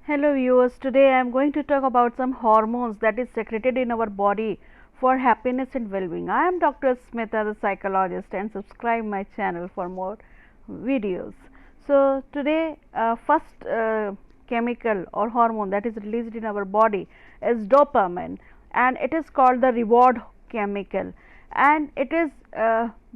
Hello viewers, today I am going to talk about some hormones that is secreted in our body for happiness and well-being. I am Dr. Smita, the psychologist, and subscribe my channel for more videos. So today first chemical or hormone that is released in our body is dopamine, and it is called the reward chemical, and it is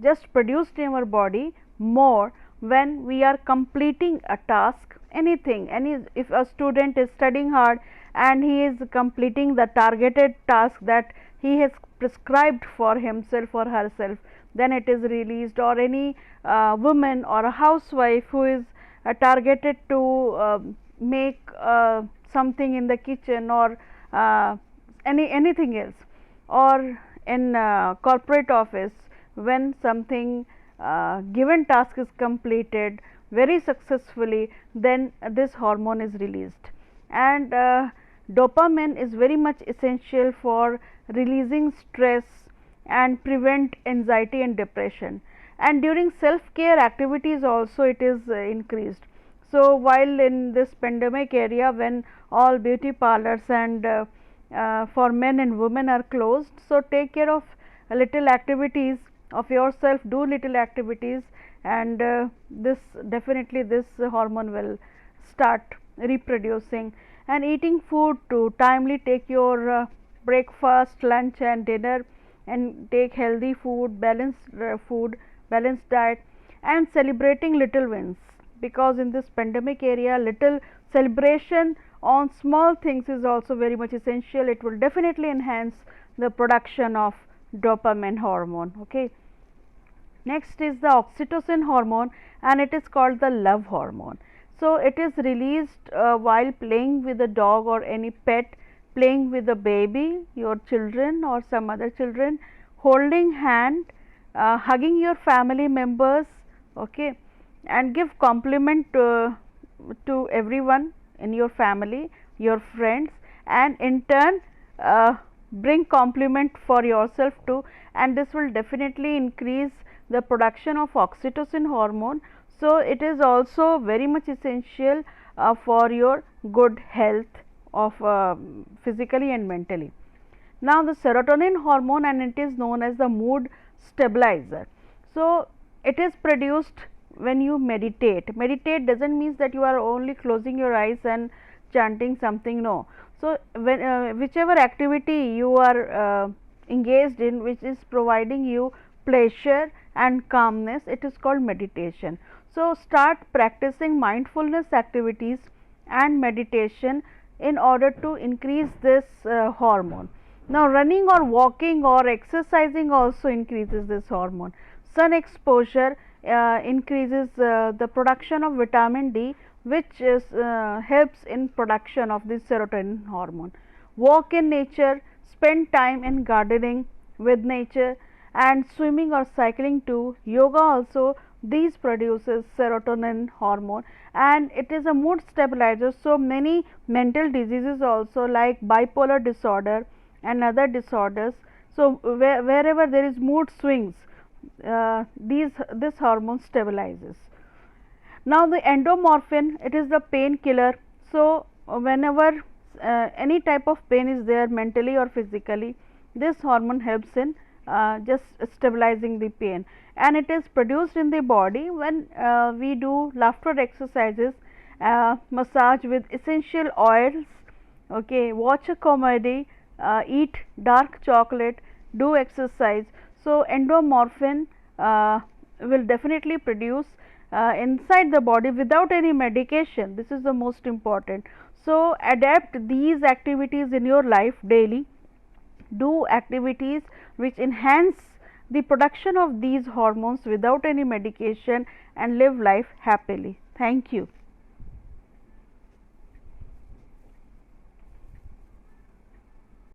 just produced in our body more when we are completing a task, anything, if a student is studying hard and he is completing the targeted task that he has prescribed for himself or herself, then it is released. Or any woman or a housewife who is targeted to make something in the kitchen, or anything else, or in corporate office, when something given task is completed very successfully, then this hormone is released. And dopamine is very much essential for releasing stress and prevent anxiety and depression, and during self care activities also it is increased. So while in this pandemic area, when all beauty parlors and for men and women are closed, so take care of little activities of yourself, do little activities, and this definitely this hormone will start reproducing. And eating food to timely, take your breakfast, lunch and dinner, and take healthy food, balanced diet, and celebrating little wins, because in this pandemic area little celebration on small things is also very much essential. It will definitely enhance the production of dopamine hormone. Okay. Next is the oxytocin hormone, and it is called the love hormone. So it is released while playing with a dog or any pet, playing with a baby, your children or some other children, holding hand, hugging your family members, okay, and give compliment to everyone in your family, your friends, and in turn bring compliment for yourself too, and this will definitely increase the production of oxytocin hormone. So it is also very much essential for your good health of physically and mentally. Now the serotonin hormone, and it is known as the mood stabilizer. So it is produced when you meditate. Meditate doesn't mean that you are only closing your eyes and chanting something, no. So when whichever activity you are engaged in, which is providing you pleasure and calmness, it is called meditation. So start practicing mindfulness activities and meditation in order to increase this hormone. Now running or walking or exercising also increases this hormone. Sun exposure increases the production of vitamin D, which is helps in production of this serotonin hormone. Walk in nature, spend time in gardening with nature, and swimming or cycling too. Yoga also, these produces serotonin hormone, and it is a mood stabilizer. So many mental diseases also, like bipolar disorder and other disorders, so wherever there is mood swings, this hormone stabilizes. Now the endomorphin, it is the painkiller. So whenever any type of pain is there, mentally or physically, this hormone helps in just stabilizing the pain, and it is produced in the body when we do laughter exercises, massage with essential oils, okay, watch a comedy, eat dark chocolate, do exercise. So endomorphin will definitely produce inside the body without any medication. This is the most important. So adapt these activities in your life daily. Do activities which enhance the production of these hormones without any medication, and live life happily. Thank you.